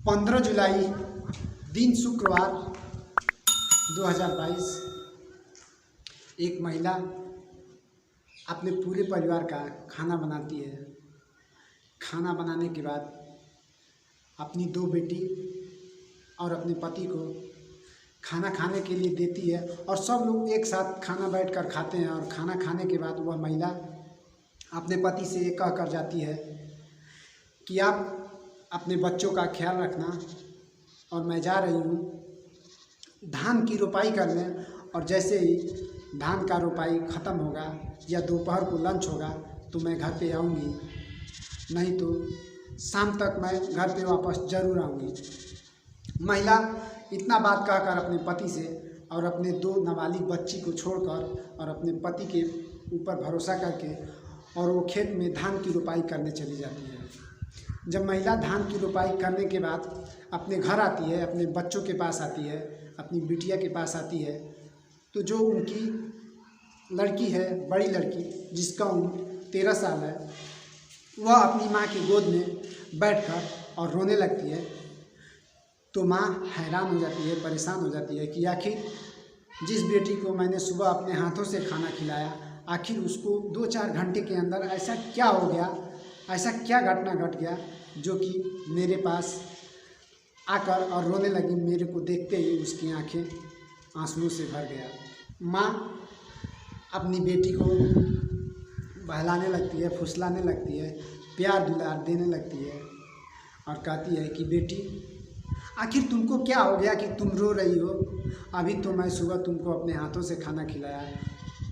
15 जुलाई दिन शुक्रवार 2022। एक महिला अपने पूरे परिवार का खाना बनाती है। खाना बनाने के बाद अपनी 2 बेटी और अपने पति को खाना खाने के लिए देती है और सब लोग एक साथ खाना बैठकर खाते हैं। और खाना खाने के बाद वह महिला अपने पति से ये कह कर जाती है कि आप अपने बच्चों का ख्याल रखना और मैं जा रही हूँ धान की रोपाई करने। और जैसे ही धान का रोपाई ख़त्म होगा या दोपहर को लंच होगा तो मैं घर पे आऊँगी, नहीं तो शाम तक मैं घर पे वापस ज़रूर आऊँगी। महिला इतना बात कहकर अपने पति से और अपने 2 नाबालिग बच्ची को छोड़कर और अपने पति के ऊपर भरोसा करके और वो खेत में धान की रोपाई करने चली जाती है। जब महिला धान की रोपाई करने के बाद अपने घर आती है, अपने बच्चों के पास आती है, अपनी बिटिया के पास आती है, तो जो उनकी लड़की है, बड़ी लड़की जिसका उम्र 13 साल है, वह अपनी माँ की गोद में बैठकर और रोने लगती है। तो माँ हैरान हो जाती है, परेशान हो जाती है कि आखिर जिस बेटी को मैंने सुबह अपने हाथों से खाना खिलाया, आखिर उसको 2-4 घंटे के अंदर ऐसा क्या हो गया, ऐसा क्या घटना घट गया जो कि मेरे पास आकर और रोने लगी। मेरे को देखते ही उसकी आंखें आंसुओं से भर गया। माँ अपनी बेटी को बहलाने लगती है, फुसलाने लगती है, प्यार दुलार देने लगती है और कहती है कि बेटी आखिर तुमको क्या हो गया कि तुम रो रही हो? अभी तो मैं सुबह तुमको अपने हाथों से खाना खिलाया,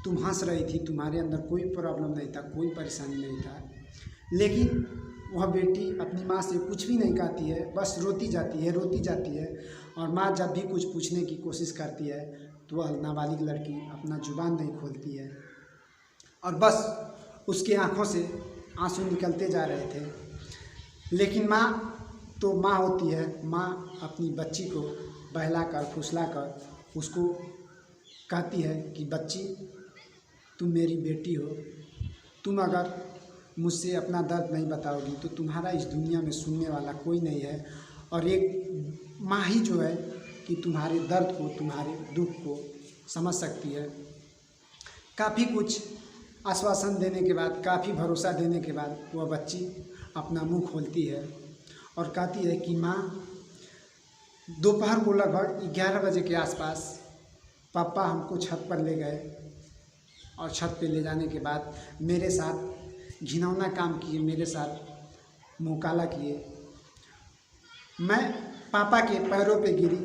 तुम हंस रही थी, तुम्हारे अंदर कोई प्रॉब्लम नहीं था, कोई परेशानी नहीं था। लेकिन वह बेटी अपनी माँ से कुछ भी नहीं कहती है, बस रोती जाती है। और माँ जब भी कुछ पूछने की कोशिश करती है तो वह नाबालिग लड़की अपना जुबान नहीं खोलती है और बस उसकी आंखों से आंसू निकलते जा रहे थे। लेकिन माँ तो माँ होती है, माँ अपनी बच्ची को बहलाकर फुसलाकर उसको कहती है कि बच्ची तुम मेरी बेटी हो, तुम अगर मुझसे अपना दर्द नहीं बताओगी तो तुम्हारा इस दुनिया में सुनने वाला कोई नहीं है। और एक माँ ही जो है कि तुम्हारे दर्द को, तुम्हारे दुख को समझ सकती है। काफ़ी कुछ आश्वासन देने के बाद, काफ़ी भरोसा देने के बाद वह बच्ची अपना मुंह खोलती है और कहती है कि माँ दोपहर को लगभग 11 बजे के आसपास पापा हमको छत पर ले गए और छत पे ले जाने के बाद मेरे साथ घिनौना काम किए, मेरे साथ मुँह काला किए। मैं पापा के पैरों पे गिरी,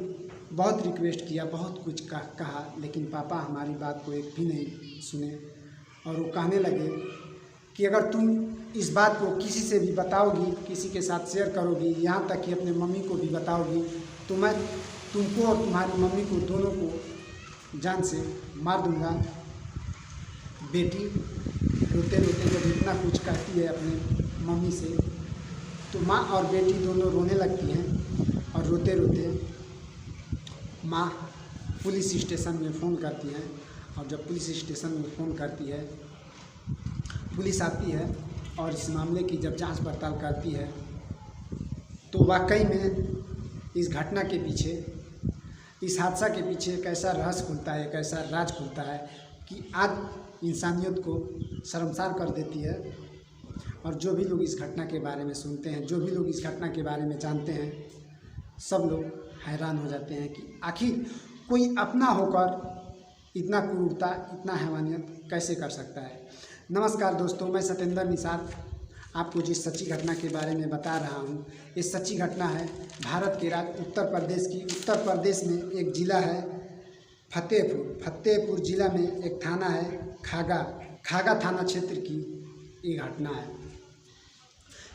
बहुत रिक्वेस्ट किया, बहुत कुछ कहा, लेकिन पापा हमारी बात को एक भी नहीं सुने। और वो कहने लगे कि अगर तुम इस बात को किसी से भी बताओगी, किसी के साथ शेयर करोगी, यहाँ तक कि अपने मम्मी को भी बताओगी, तो मैं तुमको और तुम्हारी मम्मी को दोनों को जान से मार दूँगा। बेटी रोते रोते जब इतना कुछ कहती है अपनी मम्मी से तो माँ और बेटी दोनों रोने लगती हैं और रोते रोते माँ पुलिस स्टेशन में फ़ोन करती है। और जब पुलिस स्टेशन में फ़ोन करती है, पुलिस आती है और इस मामले की जब जांच पड़ताल करती है तो वाकई में इस घटना के पीछे, इस हादसा के पीछे एक ऐसा रहस्य खुलता है, एक ऐसा राज खुलता है कि आज इंसानियत को शर्मसार कर देती है। और जो भी लोग इस घटना के बारे में सुनते हैं, जो भी लोग इस घटना के बारे में जानते हैं, सब लोग हैरान हो जाते हैं कि आखिर कोई अपना होकर इतना क्रूरता, इतना हैवानियत कैसे कर सकता है। नमस्कार दोस्तों, मैं सत्येंद्र निषाद आपको जिस सच्ची घटना के बारे में बता रहा हूँ, ये सच्ची घटना है भारत के राज्य उत्तर प्रदेश की। उत्तर प्रदेश में एक ज़िला है फतेहपुर ज़िला में एक थाना है खागा थाना क्षेत्र की ये घटना है।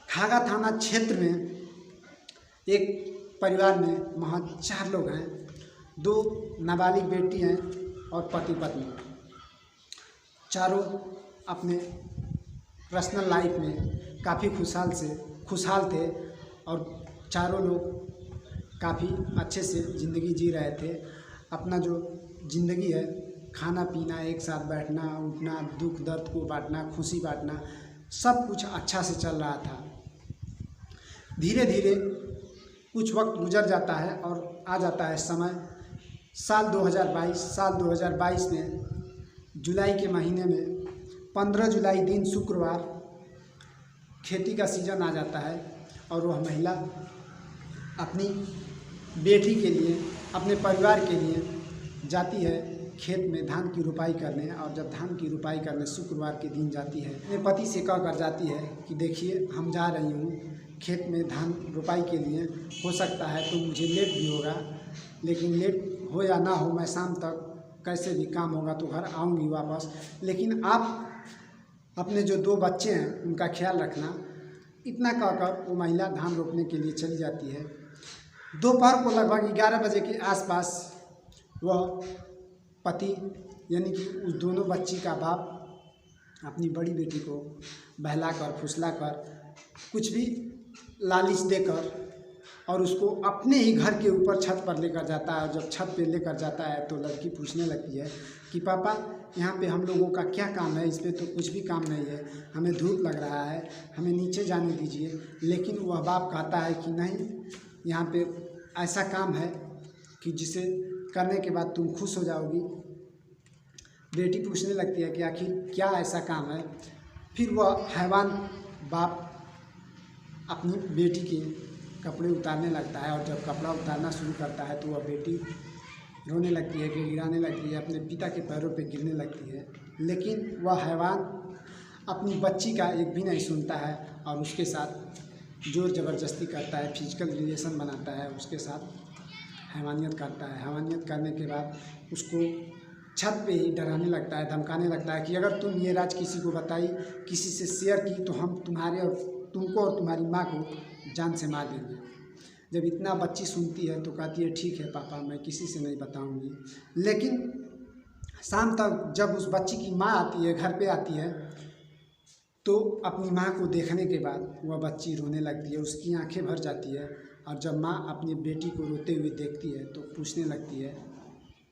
खागा थाना क्षेत्र में एक परिवार में महज 4 लोग हैं, 2 नाबालिग बेटी हैं और पति पत्नी। चारों अपने पर्सनल लाइफ में काफ़ी खुशहाल थे और चारों लोग काफ़ी अच्छे से ज़िंदगी जी रहे थे। अपना जो ज़िंदगी है, खाना पीना, एक साथ बैठना उठना, दुख दर्द को बांटना, खुशी बांटना, सब कुछ अच्छा से चल रहा था। धीरे धीरे कुछ वक्त गुजर जाता है और आ जाता है समय साल 2022 में जुलाई के महीने में 15 जुलाई दिन शुक्रवार खेती का सीज़न आ जाता है और वह महिला अपनी बेटी के लिए, अपने परिवार के लिए जाती है खेत में धान की रुपाई करने। और जब धान की रुपाई करने शुक्रवार के दिन जाती है, अपने पति से कह कर जाती है कि देखिए हम जा रही हूँ खेत में धान रुपाई के लिए, हो सकता है तो मुझे लेट भी होगा, लेकिन लेट हो या ना हो मैं शाम तक कैसे भी काम होगा तो घर आऊँगी वापस, लेकिन आप अपने जो 2 बच्चे हैं उनका ख्याल रखना। इतना कहकर वो महिला धान रोपने के लिए चली जाती है। दोपहर को लगभग 11 बजे के आसपास वह पति यानी कि उस दोनों बच्ची का बाप अपनी बड़ी बेटी को बहलाकर फुसलाकर कुछ भी लालच देकर और उसको अपने ही घर के ऊपर छत पर लेकर जाता है। जब छत पे लेकर जाता है तो लड़की पूछने लगती है कि पापा यहाँ पे हम लोगों का क्या काम है, इस पे तो कुछ भी काम नहीं है, हमें धूप लग रहा है, हमें नीचे जाने दीजिए। लेकिन वह बाप कहता है कि नहीं, यहाँ पे ऐसा काम है कि जिसे करने के बाद तुम खुश हो जाओगी। बेटी पूछने लगती है कि आखिर क्या ऐसा काम है। फिर वह हैवान बाप अपनी बेटी के कपड़े उतारने लगता है और जब कपड़ा उतारना शुरू करता है तो वह बेटी रोने लगती है, गिड़गिड़ाने लगती है, अपने पिता के पैरों पे गिरने लगती है। लेकिन वह हैवान अपनी बच्ची का एक भी नहीं सुनता है और उसके साथ जोर ज़बरदस्ती करता है, फिजिकल रिलेशन बनाता है, उसके साथ हैवानियत करता है। हैवानियत करने के बाद उसको छत पे ही डराने लगता है, धमकाने लगता है कि अगर तुम ये राज किसी को बताई, किसी से शेयर की तो हम तुमको और तुम्हारी माँ को जान से मार देंगे। जब इतना बच्ची सुनती है तो कहती है ठीक है पापा, मैं किसी से नहीं बताऊंगी। लेकिन शाम तक जब उस बच्ची की माँ आती है, घर पे आती है, तो अपनी माँ को देखने के बाद वह बच्ची रोने लगती है, उसकी आंखें भर जाती है। और जब माँ अपनी बेटी को रोते हुए देखती है तो पूछने लगती है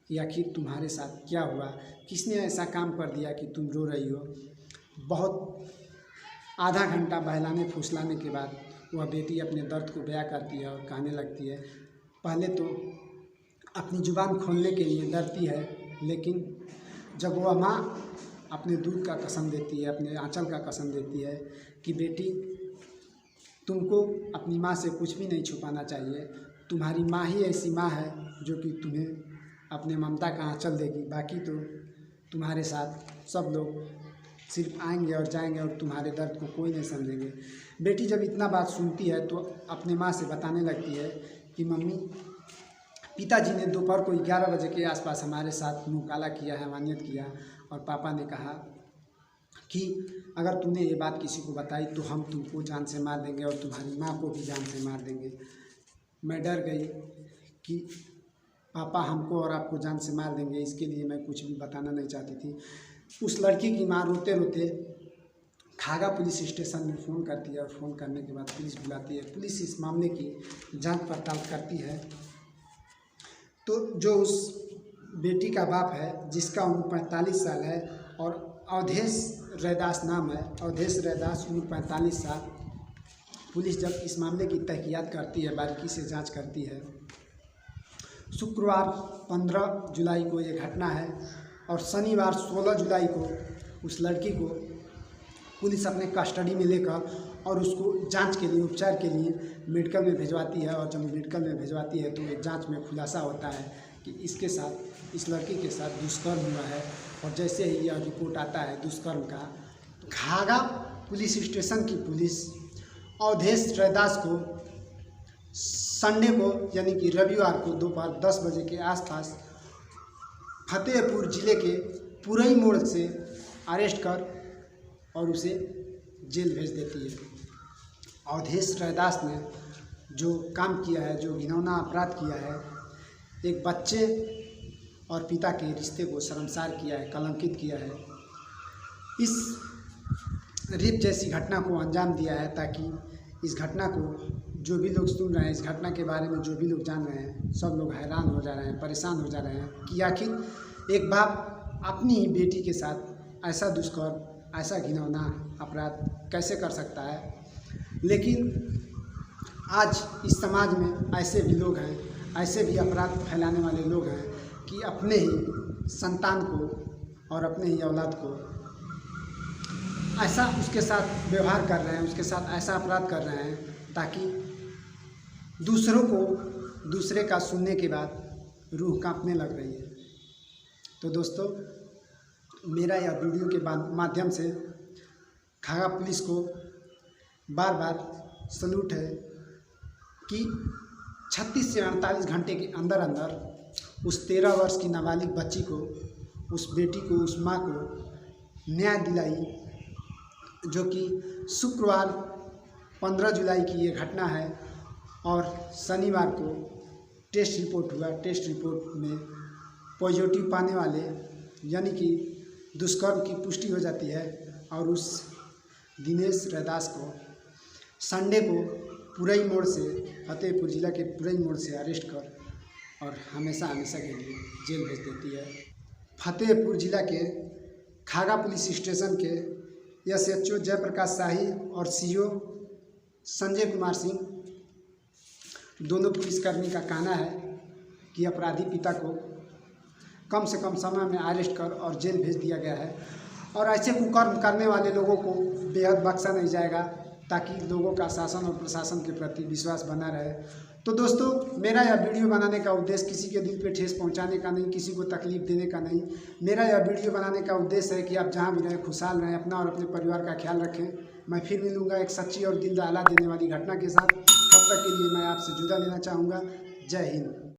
कि आखिर तुम्हारे साथ क्या हुआ, किसने ऐसा काम कर दिया कि तुम रो रही हो। बहुत आधा घंटा बहलाने फुसलाने के बाद वह बेटी अपने दर्द को बयां करती है और कहने लगती है। पहले तो अपनी ज़ुबान खोलने के लिए डरती है, लेकिन जब वह माँ अपने दूध का कसम देती है, अपने आंचल का कसम देती है कि बेटी तुमको अपनी माँ से कुछ भी नहीं छुपाना चाहिए, तुम्हारी माँ ही ऐसी माँ है जो कि तुम्हें अपने ममता का आंचल देगी, बाकी तो तुम्हारे साथ सब लोग सिर्फ आएंगे और जाएंगे और तुम्हारे दर्द को कोई नहीं समझेंगे। बेटी जब इतना बात सुनती है तो अपने माँ से बताने लगती है कि मम्मी, पिताजी ने दोपहर को 11 बजे के आसपास हमारे साथ मुँह काला किया, हैवानियत किया और पापा ने कहा कि अगर तूने ये बात किसी को बताई तो हम तुमको जान से मार देंगे और तुम्हारी माँ को भी जान से मार देंगे। मैं डर गई कि पापा हमको और आपको जान से मार देंगे, इसके लिए मैं कुछ भी बताना नहीं चाहती थी। उस लड़की की माँ रोते रोते खागा पुलिस स्टेशन में फ़ोन करती है और फ़ोन करने के बाद पुलिस बुलाती है। पुलिस इस मामले की जांच पड़ताल करती है। तो जो उस बेटी का बाप है जिसका उम्र 45 साल है और अवधेश रैदास नाम है, अवधेश रैदास उम्र 45 साल। पुलिस जब इस मामले की तहकीकात करती है, बारीकी से जांच करती है। शुक्रवार 15 जुलाई को ये घटना है और शनिवार 16 जुलाई को उस लड़की को पुलिस अपने कस्टडी में लेकर और उसको जांच के लिए, उपचार के लिए मेडिकल में भिजवाती है। और जब मेडिकल में भिजवाती है तो एक जांच में खुलासा होता है कि इसके साथ, इस लड़की के साथ दुष्कर्म हुआ है। और जैसे ही यह रिपोर्ट आता है दुष्कर्म का, घाघा पुलिस स्टेशन की पुलिस अवधेश रैदास को संडे को यानी कि रविवार को दोपहर 10 बजे के आसपास फतेहपुर ज़िले के पुरई मोड़ से अरेस्ट कर और उसे जेल भेज देती है। अवधेश रैदास ने जो काम किया है, जो घिनौना अपराध किया है, एक बच्चे और पिता के रिश्ते को शर्मसार किया है, कलंकित किया है। इस रेप जैसी घटना को अंजाम दिया है ताकि इस घटना को जो भी लोग सुन रहे हैं, इस घटना के बारे में जो भी लोग जान रहे हैं, सब लोग हैरान हो जा रहे हैं, परेशान हो जा रहे हैं कि आखिर एक बाप अपनी ही बेटी के साथ ऐसा दुष्कर्म, ऐसा घिनौना अपराध कैसे कर सकता है। लेकिन आज इस समाज में ऐसे भी लोग हैं, ऐसे भी अपराध फैलाने वाले लोग हैं कि अपने ही संतान को और अपने ही औलाद को ऐसा उसके साथ व्यवहार कर रहे हैं, उसके साथ ऐसा अपराध कर रहे हैं ताकि दूसरों को दूसरे का सुनने के बाद रूह कांपने लग रही है। तो दोस्तों, मेरा यह वीडियो के माध्यम से खागा पुलिस को बार बार सलूट है कि 36 से 48 घंटे के अंदर अंदर उस 13 वर्ष की नाबालिग बच्ची को, उस बेटी को, उस माँ को न्याय दिलाई, जो कि शुक्रवार 15 जुलाई की ये घटना है और शनिवार को टेस्ट रिपोर्ट हुआ। टेस्ट रिपोर्ट में पॉजिटिव पाने वाले यानी कि दुष्कर्म की पुष्टि हो जाती है और उस दिनेश रैदास को संडे को पुरई मोड़ से, फतेहपुर जिला के पुरई मोड़ से अरेस्ट कर और हमेशा हमेशा के लिए जेल भेज देती है। फतेहपुर जिला के खागा पुलिस स्टेशन के SHO जयप्रकाश शाही और CO संजय कुमार सिंह, दोनों पुलिसकर्मी का कहना है कि अपराधी पिता को कम से कम समय में अरेस्ट कर और जेल भेज दिया गया है और ऐसे कुकर्म करने वाले लोगों को बेहद बख्शा नहीं जाएगा ताकि लोगों का शासन और प्रशासन के प्रति विश्वास बना रहे। तो दोस्तों, मेरा यह वीडियो बनाने का उद्देश्य किसी के दिल पे ठेस पहुंचाने का नहीं, किसी को तकलीफ देने का नहीं। मेरा यह वीडियो बनाने का उद्देश्य है कि आप जहां भी रहें खुशहाल रहें, अपना और अपने परिवार का ख्याल रखें। मैं फिर मिलूंगा एक सच्ची और दिल दहला देने वाली घटना के साथ। तब तक के लिए मैं आपसे जुदा लेना चाहूँगा। जय हिंद।